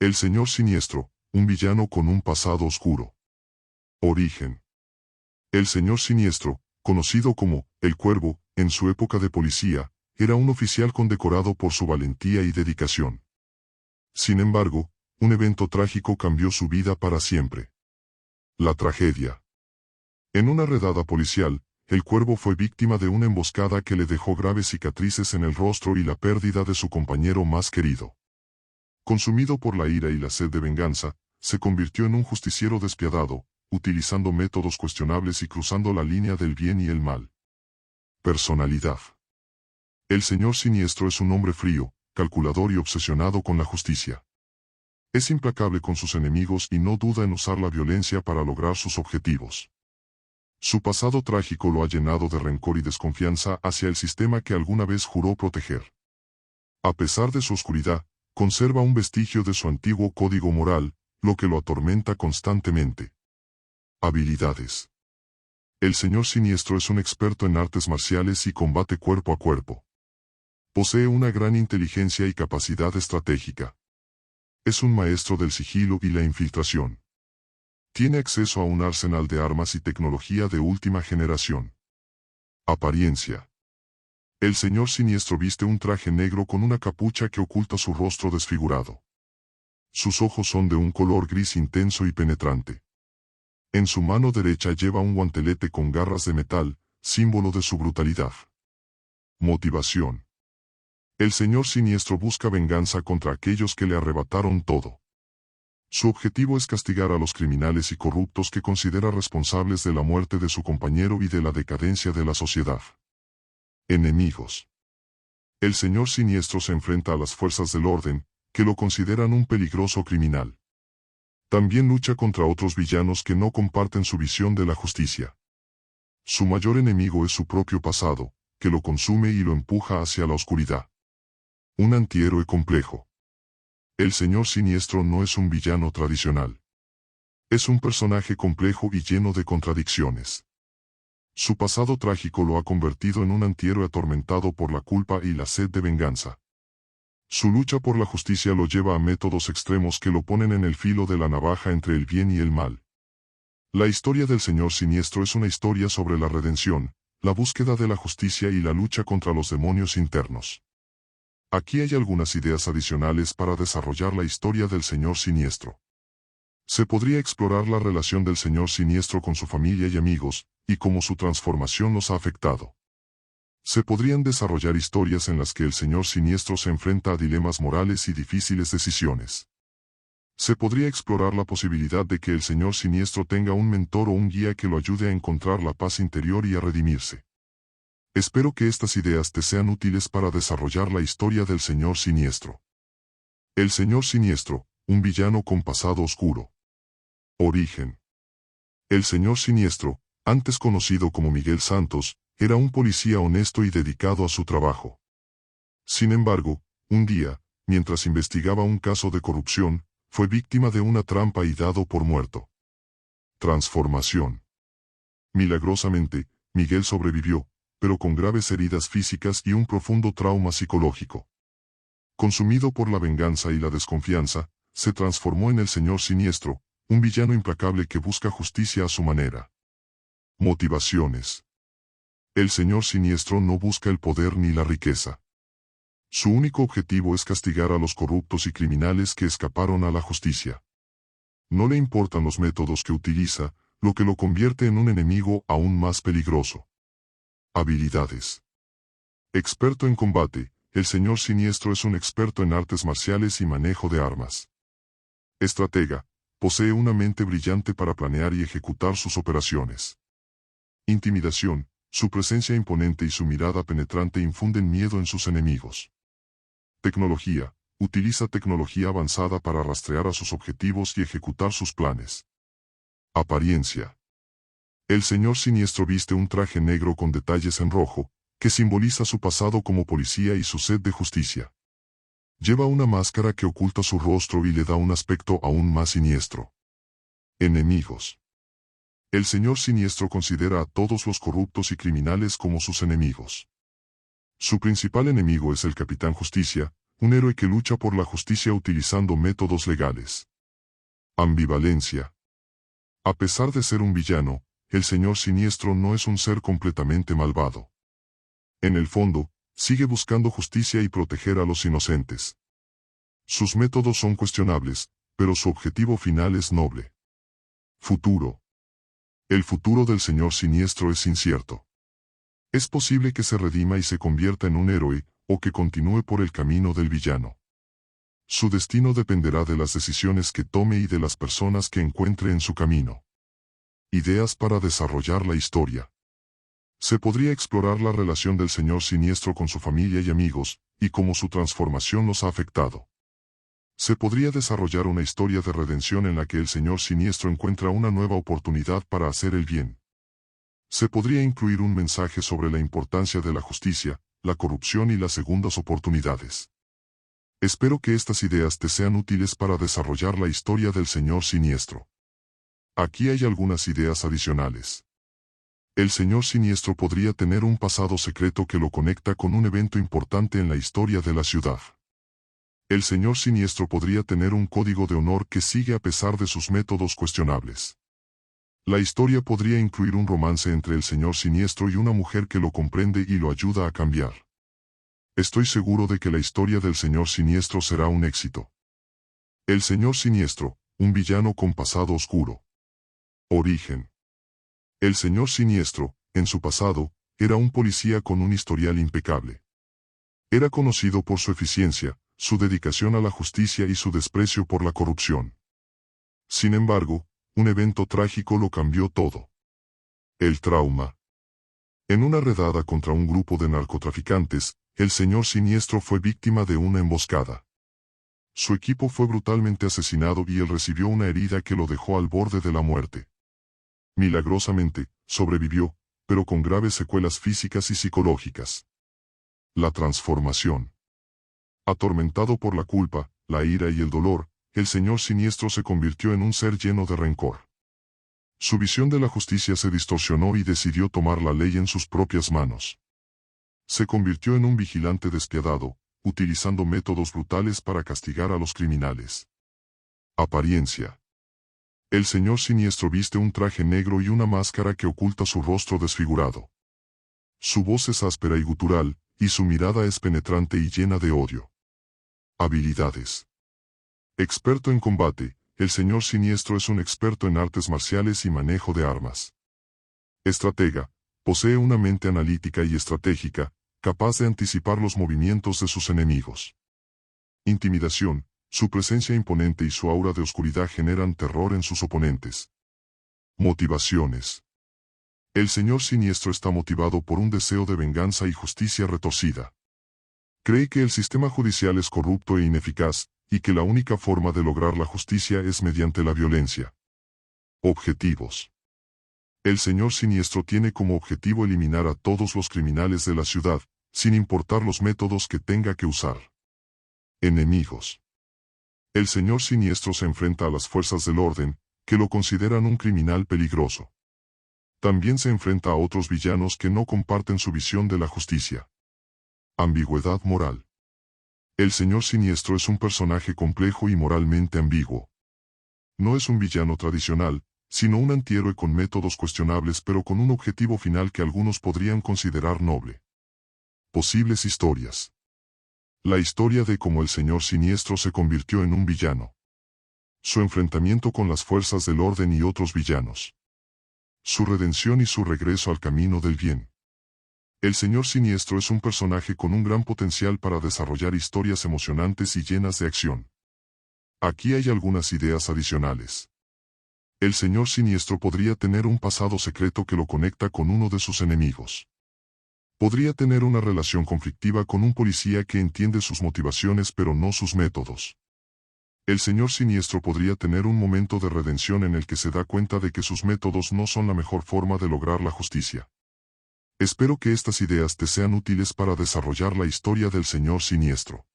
El Señor Siniestro, un villano con un pasado oscuro. Origen. El Señor Siniestro, conocido como El Cuervo, en su época de policía, era un oficial condecorado por su valentía y dedicación. Sin embargo, un evento trágico cambió su vida para siempre. La tragedia. En una redada policial, el Cuervo fue víctima de una emboscada que le dejó graves cicatrices en el rostro y la pérdida de su compañero más querido. Consumido por la ira y la sed de venganza, se convirtió en un justiciero despiadado, utilizando métodos cuestionables y cruzando la línea del bien y el mal. Personalidad. El Señor Siniestro es un hombre frío, calculador y obsesionado con la justicia. Es implacable con sus enemigos y no duda en usar la violencia para lograr sus objetivos. Su pasado trágico lo ha llenado de rencor y desconfianza hacia el sistema que alguna vez juró proteger. A pesar de su oscuridad, conserva un vestigio de su antiguo código moral, lo que lo atormenta constantemente. Habilidades. El Señor Siniestro es un experto en artes marciales y combate cuerpo a cuerpo. Posee una gran inteligencia y capacidad estratégica. Es un maestro del sigilo y la infiltración. Tiene acceso a un arsenal de armas y tecnología de última generación. Apariencia. El Señor Siniestro viste un traje negro con una capucha que oculta su rostro desfigurado. Sus ojos son de un color gris intenso y penetrante. En su mano derecha lleva un guantelete con garras de metal, símbolo de su brutalidad. Motivación. El Señor Siniestro busca venganza contra aquellos que le arrebataron todo. Su objetivo es castigar a los criminales y corruptos que considera responsables de la muerte de su compañero y de la decadencia de la sociedad. Enemigos. El Señor Siniestro se enfrenta a las fuerzas del orden, que lo consideran un peligroso criminal. También lucha contra otros villanos que no comparten su visión de la justicia. Su mayor enemigo es su propio pasado, que lo consume y lo empuja hacia la oscuridad. Un antihéroe complejo. El Señor Siniestro no es un villano tradicional. Es un personaje complejo y lleno de contradicciones. Su pasado trágico lo ha convertido en un antihéroe atormentado por la culpa y la sed de venganza. Su lucha por la justicia lo lleva a métodos extremos que lo ponen en el filo de la navaja entre el bien y el mal. La historia del Señor Siniestro es una historia sobre la redención, la búsqueda de la justicia y la lucha contra los demonios internos. Aquí hay algunas ideas adicionales para desarrollar la historia del Señor Siniestro. Se podría explorar la relación del Señor Siniestro con su familia y amigos, y cómo su transformación los ha afectado. Se podrían desarrollar historias en las que el Señor Siniestro se enfrenta a dilemas morales y difíciles decisiones. Se podría explorar la posibilidad de que el Señor Siniestro tenga un mentor o un guía que lo ayude a encontrar la paz interior y a redimirse. Espero que estas ideas te sean útiles para desarrollar la historia del Señor Siniestro. El Señor Siniestro, un villano con pasado oscuro. Origen. El Señor Siniestro, antes conocido como Miguel Santos, era un policía honesto y dedicado a su trabajo. Sin embargo, un día, mientras investigaba un caso de corrupción, fue víctima de una trampa y dado por muerto. Transformación. Milagrosamente, Miguel sobrevivió, pero con graves heridas físicas y un profundo trauma psicológico. Consumido por la venganza y la desconfianza, se transformó en el Señor Siniestro, un villano implacable que busca justicia a su manera. Motivaciones. El Señor Siniestro no busca el poder ni la riqueza. Su único objetivo es castigar a los corruptos y criminales que escaparon a la justicia. No le importan los métodos que utiliza, lo que lo convierte en un enemigo aún más peligroso. Habilidades. Experto en combate, el Señor Siniestro es un experto en artes marciales y manejo de armas. Estratega, posee una mente brillante para planear y ejecutar sus operaciones. Intimidación, su presencia imponente y su mirada penetrante infunden miedo en sus enemigos. Tecnología, utiliza tecnología avanzada para rastrear a sus objetivos y ejecutar sus planes. Apariencia. El Señor Siniestro viste un traje negro con detalles en rojo, que simboliza su pasado como policía y su sed de justicia. Lleva una máscara que oculta su rostro y le da un aspecto aún más siniestro. Enemigos. El Señor Siniestro considera a todos los corruptos y criminales como sus enemigos. Su principal enemigo es el Capitán Justicia, un héroe que lucha por la justicia utilizando métodos legales. Ambivalencia. A pesar de ser un villano, el Señor Siniestro no es un ser completamente malvado. En el fondo, sigue buscando justicia y proteger a los inocentes. Sus métodos son cuestionables, pero su objetivo final es noble. Futuro. El futuro del Señor Siniestro es incierto. Es posible que se redima y se convierta en un héroe, o que continúe por el camino del villano. Su destino dependerá de las decisiones que tome y de las personas que encuentre en su camino. Ideas para desarrollar la historia. Se podría explorar la relación del Señor Siniestro con su familia y amigos, y cómo su transformación los ha afectado. Se podría desarrollar una historia de redención en la que el Señor Siniestro encuentra una nueva oportunidad para hacer el bien. Se podría incluir un mensaje sobre la importancia de la justicia, la corrupción y las segundas oportunidades. Espero que estas ideas te sean útiles para desarrollar la historia del Señor Siniestro. Aquí hay algunas ideas adicionales. El Señor Siniestro podría tener un pasado secreto que lo conecta con un evento importante en la historia de la ciudad. El Señor Siniestro podría tener un código de honor que sigue a pesar de sus métodos cuestionables. La historia podría incluir un romance entre el Señor Siniestro y una mujer que lo comprende y lo ayuda a cambiar. Estoy seguro de que la historia del Señor Siniestro será un éxito. El Señor Siniestro, un villano con pasado oscuro. Origen. El Señor Siniestro, en su pasado, era un policía con un historial impecable. Era conocido por su eficiencia, su dedicación a la justicia y su desprecio por la corrupción. Sin embargo, un evento trágico lo cambió todo. El trauma. En una redada contra un grupo de narcotraficantes, el Señor Siniestro fue víctima de una emboscada. Su equipo fue brutalmente asesinado y él recibió una herida que lo dejó al borde de la muerte. Milagrosamente, sobrevivió, pero con graves secuelas físicas y psicológicas. La transformación. Atormentado por la culpa, la ira y el dolor, el Señor Siniestro se convirtió en un ser lleno de rencor. Su visión de la justicia se distorsionó y decidió tomar la ley en sus propias manos. Se convirtió en un vigilante despiadado, utilizando métodos brutales para castigar a los criminales. Apariencia. El Señor Siniestro viste un traje negro y una máscara que oculta su rostro desfigurado. Su voz es áspera y gutural, y su mirada es penetrante y llena de odio. Habilidades. Experto en combate, el Señor Siniestro es un experto en artes marciales y manejo de armas. Estratega, posee una mente analítica y estratégica, capaz de anticipar los movimientos de sus enemigos. Intimidación. Su presencia imponente y su aura de oscuridad generan terror en sus oponentes. Motivaciones. El Señor Siniestro está motivado por un deseo de venganza y justicia retorcida. Cree que el sistema judicial es corrupto e ineficaz, y que la única forma de lograr la justicia es mediante la violencia. Objetivos. El Señor Siniestro tiene como objetivo eliminar a todos los criminales de la ciudad, sin importar los métodos que tenga que usar. Enemigos. El Señor Siniestro se enfrenta a las fuerzas del orden, que lo consideran un criminal peligroso. También se enfrenta a otros villanos que no comparten su visión de la justicia. Ambigüedad moral. El Señor Siniestro es un personaje complejo y moralmente ambiguo. No es un villano tradicional, sino un antihéroe con métodos cuestionables pero con un objetivo final que algunos podrían considerar noble. Posibles historias. La historia de cómo el Señor Siniestro se convirtió en un villano. Su enfrentamiento con las fuerzas del orden y otros villanos. Su redención y su regreso al camino del bien. El Señor Siniestro es un personaje con un gran potencial para desarrollar historias emocionantes y llenas de acción. Aquí hay algunas ideas adicionales. El Señor Siniestro podría tener un pasado secreto que lo conecta con uno de sus enemigos. Podría tener una relación conflictiva con un policía que entiende sus motivaciones pero no sus métodos. El Señor Siniestro podría tener un momento de redención en el que se da cuenta de que sus métodos no son la mejor forma de lograr la justicia. Espero que estas ideas te sean útiles para desarrollar la historia del Señor Siniestro.